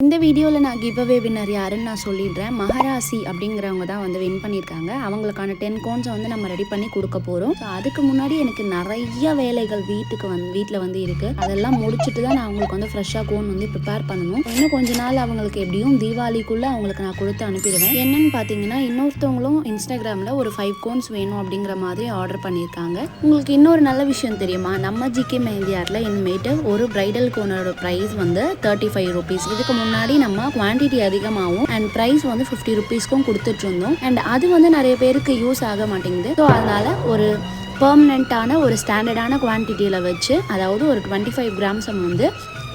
இந்த வீடியோவில் நான் கிவ் அவே வின்னர் யாருன்னு நான் சொல்லிடுறேன். மகராசி அப்படிங்கிறவங்க தான் வந்து வின் பண்ணியிருக்காங்க. அவங்களுக்கான 10 கோன்ஸை வந்து நம்ம ரெடி பண்ணி கொடுக்க போகிறோம். ஸோ அதுக்கு முன்னாடி எனக்கு நிறைய வேலைகள் வீட்டில் வந்து இருக்குது. அதெல்லாம் முடிச்சுட்டு தான் நான் அவங்களுக்கு வந்து ஃப்ரெஷ்ஷாக கோன் வந்து ப்ரிப்பேர் பண்ணணும். இன்னும் கொஞ்ச நாள் அவங்களுக்கு எப்படியும் தீபாவளிக்குள்ளே அவங்களுக்கு நான் கொடுத்து அனுப்பிடுவேன். என்னன்னு பார்த்தீங்கன்னா, இன்னொருத்தவங்களும் இன்ஸ்டாகிராமில் ஒரு 5 கோன்ஸ் வேணும் அப்படிங்கிற மாதிரி ஆர்டர் பண்ணியிருக்காங்க. உங்களுக்கு இன்னொரு நல்ல விஷயம் தெரியுமா? நம்ம ஜிகே மெஹந்தி ஆர்ட்டில் இனிமேட்டு ஒரு பிரைடல் கோனோட ப்ரைஸ் வந்து 35 ருபீஸ். இதுக்கு முன்னாடி நம்ம குவான்டிட்டி அதிகமாகவும் அண்ட் ப்ரைஸ் வந்து 50 ருபீஸ்க்கும் கொடுத்துட்டு இருந்தோம். அண்ட் அது வந்து நிறைய பேருக்கு யூஸ் ஆக மாட்டேங்குது. ஸோ அதனால ஒரு பெர்மனெண்ட்டான ஒரு ஸ்டாண்டர்டான குவான்டிட்டியில் வச்சு, அதாவது ஒரு 25 கிராம்ஸ் வந்து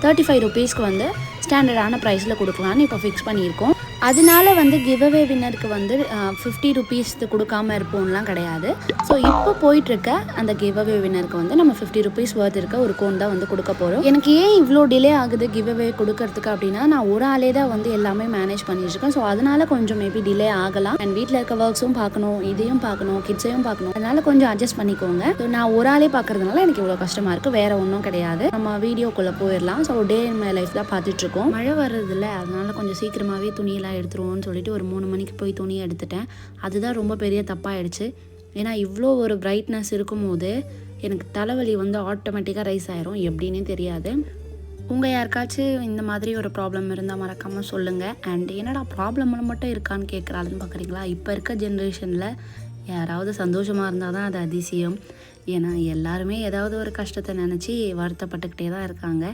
35 ருபீஸ்க்கு வந்து ஸ்டாண்டர்டான ப்ரைஸில் கொடுக்கலான்னு இப்போ ஃபிக்ஸ் பண்ணியிருக்கோம். அதனால வந்து கிவ் அவே வின்னருக்கு வந்து 50 ருபீஸ் கொடுக்காம இருப்போம்லாம் கிடையாது. ஸோ இப்போ போயிட்டுருக்க அந்த கிவ் அவே வின்னருக்கு வந்து நம்ம 50 ருபீஸ் வர்த் இருக்க ஒரு கோன் தான் வந்து கொடுக்க போகிறோம். எனக்கு ஏன் இவ்வளோ டிலே ஆகுது கிவ் அவே கொடுக்கறதுக்கு அப்படின்னா, நான் ஒரு ஆளே தான் வந்து எல்லாமே மேனேஜ் பண்ணிட்டுருக்கேன். ஸோ அதனால கொஞ்சம் மேபி டிலே ஆகலாம். அண்ட் வீட்டில் இருக்க ஒர்க்ஸும் பார்க்கணும், இதையும் பார்க்கணும், கிட்ஸையும் பார்க்கணும். அதனால கொஞ்சம் அட்ஜஸ்ட் பண்ணிக்கோங்க. ஸோ நான் ஒரு ஆளே பார்க்கறதுனால எனக்கு இவ்வளோ கஷ்டமாக இருக்குது. வேறு ஒன்றும் கிடையாது. நம்ம வீடியோக்குள்ளே போயிடலாம். So day in my life தான் பார்த்துட்ருக்கோம். மழை வர்றதில்ல, அதனால கொஞ்சம் சீக்கிரமாகவே துணியெல்லாம் எடுத்துருவோம்னு சொல்லிட்டு ஒரு 3 மணிக்கு போய் துணியை எடுத்துட்டேன். அதுதான் ரொம்ப பெரிய தப்பாகிடுச்சு. ஏன்னா இவ்வளோ ஒரு பிரைட்னஸ் இருக்கும்போது எனக்கு தலைவலி வந்து ஆட்டோமேட்டிக்காக ரைஸ் ஆயிரும், எப்படின்னே தெரியாது. உங்கள் யாருக்காச்சும் இந்த மாதிரி ஒரு ப்ராப்ளம் இருந்தால் மறக்காமல் சொல்லுங்கள். அண்ட் என்னடா ப்ராப்ளம் மட்டும் இருக்கான்னு கேட்குறாளுன்னு பார்க்குறீங்களா? இப்போ இருக்க ஜென்ரேஷனில் யாராவது சந்தோஷமாக இருந்தால் தான் அது அதிசயம். ஏன்னா எல்லாருமே ஏதாவது ஒரு கஷ்டத்தை நினச்சி வருத்தப்பட்டுக்கிட்டே தான் இருக்காங்க.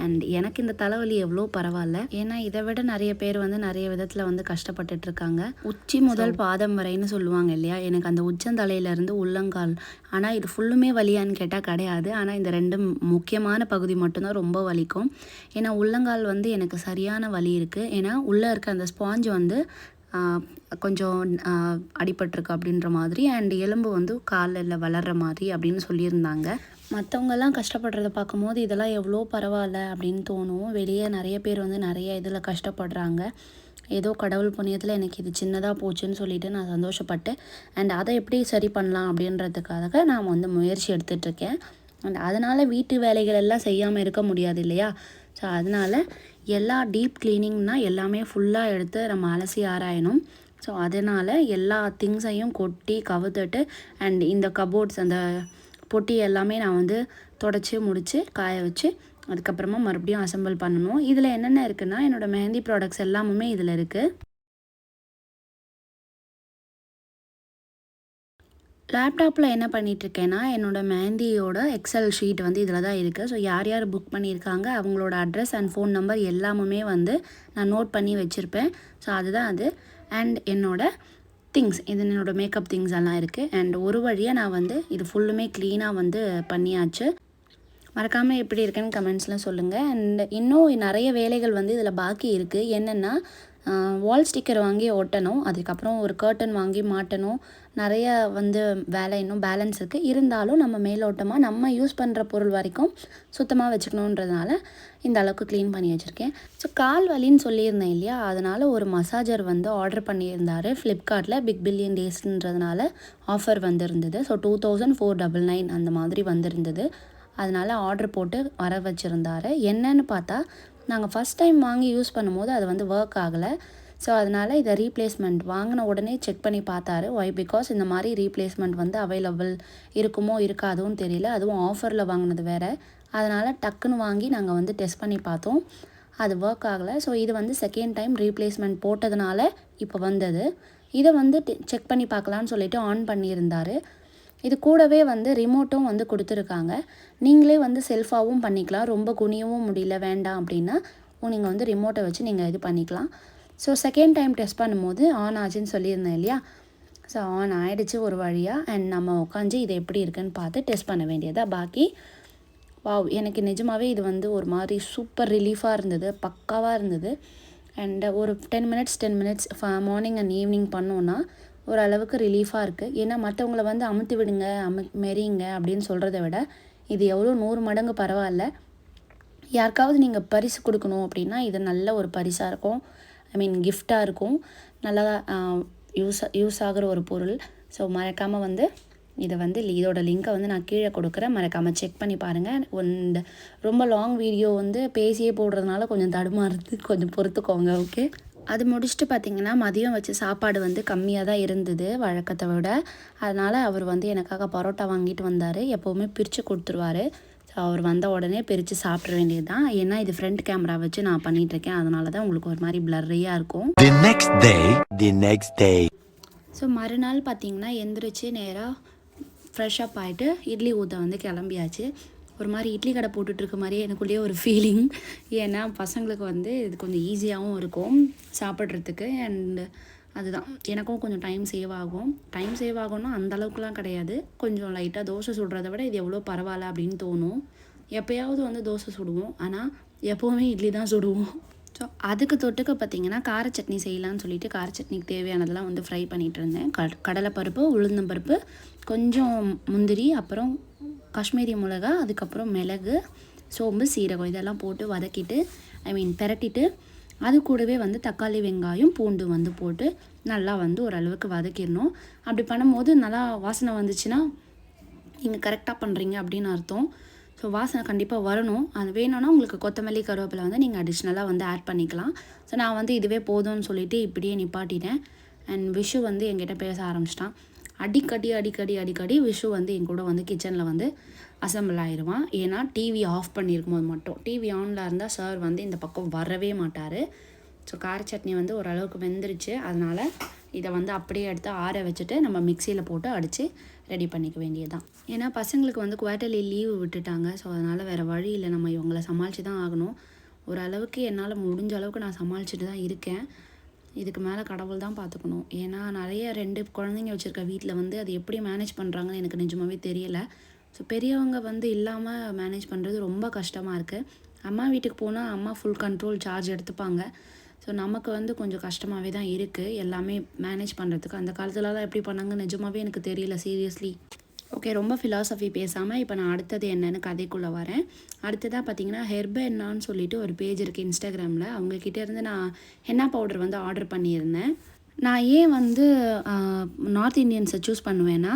அண்ட் எனக்கு இந்த தலைவலி எவ்வளோ பரவாயில்ல. ஏன்னா இதை விட நிறைய பேர் வந்து நிறைய விதத்தில் வந்து கஷ்டப்பட்டுட்டு இருக்காங்க. உச்சி முதல் பாதம் வரைன்னு சொல்லுவாங்க இல்லையா? எனக்கு அந்த உச்சந்தலையிலேருந்து உள்ளங்கால், ஆனால் இது ஃபுல்லுமே வலியான்னு கேட்டால் கிடையாது. ஆனால் இந்த 2 முக்கியமான பகுதி மட்டும்தான் ரொம்ப வலிக்கும். ஏன்னா உள்ளங்கால் வந்து எனக்கு சரியான வலி இருக்குது. ஏன்னா உள்ளே இருக்க அந்த ஸ்பாஞ்ச் வந்து கொஞ்சம் அடிபட்டிருக்கு அப்படின்ற மாதிரி, அண்ட் எலும்பு வந்து காலில் வளர்கிற மாதிரி அப்படின்னு சொல்லியிருந்தாங்க. மற்றவங்கெல்லாம் கஷ்டப்படுறத பார்க்கும்போது இதெல்லாம் எவ்வளோ பரவாயில்ல அப்படின்னு தோணும். வெளியே நிறைய பேர் வந்து நிறைய இதில் கஷ்டப்படுறாங்க. ஏதோ கடவுள் புண்ணியத்தில் எனக்கு இது சின்னதாக போச்சுன்னு சொல்லிட்டு நான் சந்தோஷப்பட்டு, அண்ட் அதை எப்படி சரி பண்ணலாம் அப்படின்றதுக்காக நான் வந்து முயற்சி எடுத்துகிட்ருக்கேன். அண்ட் அதனால் வீட்டு வேலைகள் எல்லாம் செய்யாமல் இருக்க முடியாது இல்லையா? ஸோ அதனால் எல்லா டீப் க்ளீனிங்னால் எல்லாமே ஃபுல்லாக எடுத்து நம்ம அலசி ஆராயணும். ஸோ அதனால் எல்லா திங்ஸையும் கொட்டி கவுத்துட்டு, அண்ட் இந்த கபோர்ட்ஸ் அந்த பொட்டி எல்லாமே நான் வந்து தொடச்சி முடித்து காய வச்சு அதுக்கப்புறமா மறுபடியும் அசம்பிள் பண்ணணும். இதில் என்னென்ன இருக்குன்னா, என்னோடய மெஹந்தி ப்ராடக்ட்ஸ் எல்லாமுமே இதில் இருக்குது. லேப்டாப்பில் என்ன பண்ணிகிட்ருக்கேன்னா, என்னோடய மெஹந்தியோட எக்ஸல் ஷீட் வந்து இதில் தான் இருக்குது. ஸோ யார் யார் புக் பண்ணியிருக்காங்க அவங்களோட அட்ரஸ் அண்ட் ஃபோன் நம்பர் எல்லாமுமே வந்து நான் நோட் பண்ணி வச்சுருப்பேன். ஸோ அதுதான் அது. அண்ட் என்னோடய திங்ஸ், இது என்னோடய மேக்கப் திங்ஸ் எல்லாம் இருக்குது. அண்ட் ஒரு வழியாக நான் வந்து இது ஃபுல்லுமே க்ளீனாக வந்து பண்ணியாச்சு. மறக்காமல் எப்படி இருக்குன்னு கமெண்ட்ஸ்லாம் சொல்லுங்கள். அண்ட் இன்னும் நிறைய வேலைகள் வந்து இதில் பாக்கி இருக்குது. என்னென்னா, வால் ஸ்டிக்கர் வாங்கி ஒட்டணும், அதுக்கப்புறம் ஒரு கர்டன் வாங்கி மாட்டணும். நிறைய வந்து வேலை இன்னும் பேலன்ஸ் இருக்குது. இருந்தாலும் நம்ம மேலோட்டமாக நம்ம யூஸ் பண்ணுற பொருள் வரைக்கும் சுத்தமாக வச்சுக்கணுன்றதுனால இந்த அளவுக்கு க்ளீன் பண்ணி வச்சுருக்கேன். ஸோ கால் வலின்னு சொல்லியிருந்தேன் இல்லையா? அதனால் ஒரு மசாஜர் வந்து ஆர்டர் பண்ணியிருந்தார் ஃப்ளிப்கார்ட்டில். பிக் பில்லியன் டேஸ்ன்றதுனால ஆஃபர் வந்துருந்தது. ஸோ 2499 அந்த மாதிரி வந்திருந்தது. அதனால் ஆர்டர் போட்டு வர வச்சுருந்தார். என்னன்னு பார்த்தா, நாங்கள் ஃபஸ்ட் டைம் வாங்கி யூஸ் பண்ணும்போது அது வந்து ஒர்க் ஆகலை. ஸோ அதனால் இதை ரீப்ளேஸ்மெண்ட் வாங்கின உடனே செக் பண்ணி பார்த்தாரு. ஒய் பிகாஸ் இந்த மாதிரி ரீப்ளேஸ்மெண்ட் வந்து அவைலபிள் இருக்குமோ இருக்காதுன்னு தெரியல. அதுவும் ஆஃபரில் வாங்கினது வேறு. அதனால் டக்குன்னு வாங்கி நாங்கள் வந்து டெஸ்ட் பண்ணி பார்த்தோம். அது ஒர்க் ஆகலை. ஸோ இது வந்து செகண்ட் டைம் ரீப்ளேஸ்மெண்ட் போட்டதுனால இப்போ வந்தது. இதை வந்து செக் பண்ணி பார்க்கலான்னு சொல்லிட்டு ஆன் பண்ணியிருந்தார். இது கூடவே வந்து ரிமோட்டும் வந்து கொடுத்துருக்காங்க. நீங்களே வந்து செல்ஃபாகவும் பண்ணிக்கலாம். ரொம்ப குனியவும் முடியல வேண்டாம் அப்படின்னா நீங்கள் வந்து ரிமோட்டை வச்சு நீங்கள் இது பண்ணிக்கலாம். ஸோ செகண்ட் டைம் டெஸ்ட் பண்ணும்போது ஆன் ஆச்சுன்னு சொல்லியிருந்தேன் இல்லையா? ஸோ ஆன் ஆகிடுச்சு ஒரு வழியாக. அண்ட் நம்ம உட்காந்து இது எப்படி இருக்குன்னு பார்த்து டெஸ்ட் பண்ண வேண்டியதாக பாக்கி. வாவ், எனக்கு நிஜமாகவே இது வந்து ஒரு மாதிரி சூப்பர் ரிலீஃபாக இருந்தது, பக்காவாக இருந்தது. அண்ட் ஒரு 10 மினிட்ஸ் மார்னிங் அண்ட் ஈவினிங் பண்ணோன்னா ஓரளவுக்கு ரிலீஃபாக இருக்குது. ஏன்னா மற்றவங்கள வந்து அமுத்தி விடுங்க, மெரியுங்க அப்படின்னு சொல்கிறத விட இது எவ்வளோ 100 மடங்கு பரவாயில்ல. யாருக்காவது நீங்கள் பரிசு கொடுக்கணும் அப்படின்னா இது நல்ல ஒரு பரிசாக இருக்கும். கிஃப்டாக இருக்கும். நல்லா யூஸ் ஆகிற ஒரு பொருள். ஸோ மறக்காமல் வந்து இதை வந்து இதோட லிங்க்கை வந்து நான் கீழே கொடுக்குறேன், மறக்காமல் செக் பண்ணி பாருங்கள். ரொம்ப லாங் வீடியோ வந்து பேசியே போடுறதுனால கொஞ்சம் தடுமாறுது, கொஞ்சம் பொறுத்துக்கோங்க. ஓகே, அது முடிச்சுட்டு பார்த்திங்கன்னா மதியம் வச்ச சாப்பாடு வந்து கம்மியாக தான் இருந்தது வழக்கத்தை விட. அதனால் அவர் வந்து எனக்காக பரோட்டா வாங்கிட்டு வந்தார். எப்போவுமே பிரித்து கொடுத்துருவார். ஸோ அவர் வந்த உடனே பிரித்து சாப்பிட வேண்டியது தான். ஏன்னா இது ஃப்ரண்ட் கேமரா வச்சு நான் பண்ணிகிட்ருக்கேன், அதனால தான் உங்களுக்கு ஒரு மாதிரி பிளர்ரியாக இருக்கும். ஸோ மறுநாள் பார்த்திங்கன்னா எந்திரிச்சு நேராக ஃப்ரெஷ்ஷப் ஆகிட்டு இட்லி ஊற்ற வந்து கிளம்பியாச்சு. ஒரு மாதிரி இட்லி கடை போட்டுட்ருக்க மாதிரியே எனக்குள்ளேயே ஒரு ஃபீலிங். ஏன்னா பசங்களுக்கு வந்து இது கொஞ்சம் ஈஸியாகவும் இருக்கும் சாப்பிட்றதுக்கு. அண்டு அதுதான் எனக்கும் கொஞ்சம் டைம் சேவ் ஆகும்னா அந்தளவுக்குலாம் கிடையாது. கொஞ்சம் லைட்டாக தோசை சுடுறத விட இது எவ்வளோ பரவாயில்ல அப்படின்னு தோணும். எப்போயாவது வந்து தோசை சுடுவோம், ஆனால் எப்போவுமே இட்லி தான் சுடுவோம். ஸோ அதுக்கு தொட்டுக்க பார்த்திங்கன்னா கார சட்னி செய்யலான்னு சொல்லிட்டு கார சட்னிக்கு தேவையானதெல்லாம் வந்து ஃப்ரை பண்ணிகிட்டு இருந்தேன். கடலைப்பருப்பு, உளுந்தம்பருப்பு, கொஞ்சம் முந்திரி, அப்புறம் காஷ்மீரி மிளகா, அதுக்கப்புறம் மிளகு, சோம்பு, சீரகம் இதெல்லாம் போட்டு வதக்கிட்டு பெரட்டிட்டு அது கூடவே வந்து தக்காளி, வெங்காயம், பூண்டு வந்து போட்டு நல்லா வந்து ஓரளவுக்கு வதக்கிடணும். அப்படி பண்ணும்போது நல்லா வாசனை வந்துச்சுன்னா நீங்கள் கரெக்டாக பண்ணுறீங்க அப்படின்னு அர்த்தம். ஸோ வாசனை கண்டிப்பாக வரணும். அது வேணும்னா உங்களுக்கு கொத்தமல்லி, கருவேப்பிலை வந்து நீங்கள் அடிஷ்னலாக வந்து ஆட் பண்ணிக்கலாம். ஸோ நான் வந்து இதுவே போதும்னு சொல்லிவிட்டு இப்படியே நிப்பாட்டிட்டேன். அண்ட் விஷு வந்து என்கிட்ட பேச ஆரம்பிச்சிட்டான். அடிக்கடி விஷு வந்து என் கூட வந்து கிச்சனில் வந்து அசம்பிள் ஆயிடுவான். ஏன்னா டிவி ஆஃப் பண்ணியிருக்கும் போது மட்டும். டிவி ஆனில் இருந்தால் சார் வந்து இந்த பக்கம் வரவே மாட்டார். ஸோ கார சட்னி வந்து ஓரளவுக்கு வெந்துருச்சு. அதனால் இதை வந்து அப்படியே எடுத்து ஆற வச்சுட்டு நம்ம மிக்சியில் போட்டு அடித்து ரெடி பண்ணிக்க வேண்டியது தான். ஏன்னா பசங்களுக்கு வந்து குவார்ட்டர்லி லீவு விட்டுட்டாங்க. ஸோ அதனால் வேறு வழி இல்லை, நம்ம இவங்களை சமாளித்து தான் ஆகணும். ஓரளவுக்கு என்னால் முடிஞ்ச அளவுக்கு நான் சமாளிச்சுட்டு தான் இருக்கேன். இதுக்கு மேலே கடவுள் தான் பார்த்துக்கணும். ஏன்னா நிறைய 2 குழந்தைங்க வச்சுருக்க வீட்டில் வந்து அது எப்படி மேனேஜ் பண்ணுறாங்கன்னு எனக்கு நிஜமாகவே தெரியலை. ஸோ பெரியவங்க வந்து இல்லாமல் மேனேஜ் பண்ணுறது ரொம்ப கஷ்டமாக இருக்குது. அம்மா வீட்டுக்கு போனால் அம்மா ஃபுல் கண்ட்ரோல் சார்ஜ் எடுத்துப்பாங்க. ஸோ நமக்கு வந்து கொஞ்சம் கஷ்டமாகவே தான் இருக்குது எல்லாமே மேனேஜ் பண்ணுறதுக்கு. அந்த காலத்துலலாம் எப்படி பண்ணாங்க நிஜமாகவே எனக்கு தெரியல, சீரியஸ்லி. ஓகே, ரொம்ப ஃபிலாசபி பேசாமல் இப்போ நான் அடுத்தது என்னென்னு கதைக்குள்ளே வரேன். அடுத்ததாக பார்த்தீங்கன்னா ஹெர்பென்னான்னு சொல்லிட்டு ஒரு பேஜ் இருக்குது இன்ஸ்டாகிராமில். அவங்கக்கிட்ட இருந்து நான் ஹென்னா பவுடர் வந்து ஆர்டர் பண்ணியிருந்தேன். நான் ஏன் வந்து நார்த் இந்தியன்ஸை சூஸ் பண்ணுவேன்னா,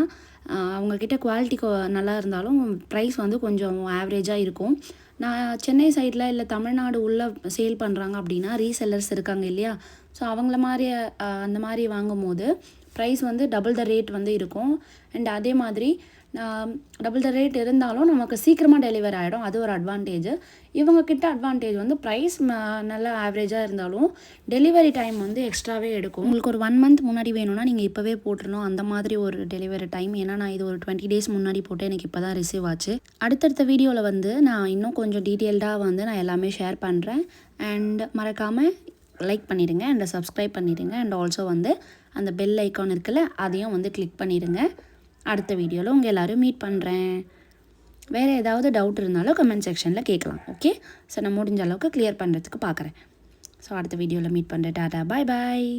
அவங்கக்கிட்ட குவாலிட்டி நல்லா இருந்தாலும் ப்ரைஸ் வந்து கொஞ்சம் ஆவரேஜாக இருக்கும். நான் சென்னை சைடில் இல்லை தமிழ்நாடு உள்ளே சேல் பண்ணுறாங்க அப்படின்னா ரீசெல்லர்ஸ் இருக்காங்க இல்லையா, ஸோ அவங்கள மாதிரி அந்த மாதிரி வாங்கும்போது ப்ரைஸ் வந்து டபுள் த ரேட் வந்து இருக்கும். அண்ட் அதே மாதிரி டபுள் த ரேட் இருந்தாலும் நமக்கு சீக்கிரமாக டெலிவர் ஆகிடும், அது ஒரு அட்வான்டேஜ். இவங்கக்கிட்ட அட்வான்டேஜ் வந்து ப்ரைஸ் நல்லா ஆவரேஜாக இருந்தாலும் டெலிவரி டைம் வந்து எக்ஸ்ட்ராவே எடுக்கும். உங்களுக்கு ஒரு 1 மந்த் முன்னாடி வேணும்னா நீங்கள் இப்போவே போட்டுடணும், அந்த மாதிரி ஒரு டெலிவரி டைம். ஏன்னா நான் இது ஒரு 20 டேஸ் முன்னாடி போட்டு எனக்கு இப்போ தான் ரிசீவ் ஆச்சு. அடுத்தடுத்த வீடியோவில் வந்து நான் இன்னும் கொஞ்சம் டீட்டெயில்டாக வந்து நான் எல்லாமே ஷேர் பண்ணுறேன். அண்ட் மறக்காமல் லைக் பண்ணிடுங்க அண்ட் சப்ஸ்கிரைப் பண்ணிடுங்க. அண்ட் ஆல்சோ வந்து அந்த பெல் ஐக்கான் இருக்குல்ல, அதையும் வந்து கிளிக் பண்ணிடுங்க. அடுத்த வீடியோவில் உங்கள் எல்லோரும் மீட் பண்ணுறேன். வேறு ஏதாவது டவுட் இருந்தாலும் கமெண்ட் செக்ஷனில் கேட்கலாம். ஓகே, ஸோ நான் முடிஞ்ச அளவுக்கு கிளியர் பண்ணுறதுக்கு பார்க்குறேன். ஸோ அடுத்த வீடியோவில் மீட் பண்ணுறேன். டாடா, பாய் பாய்.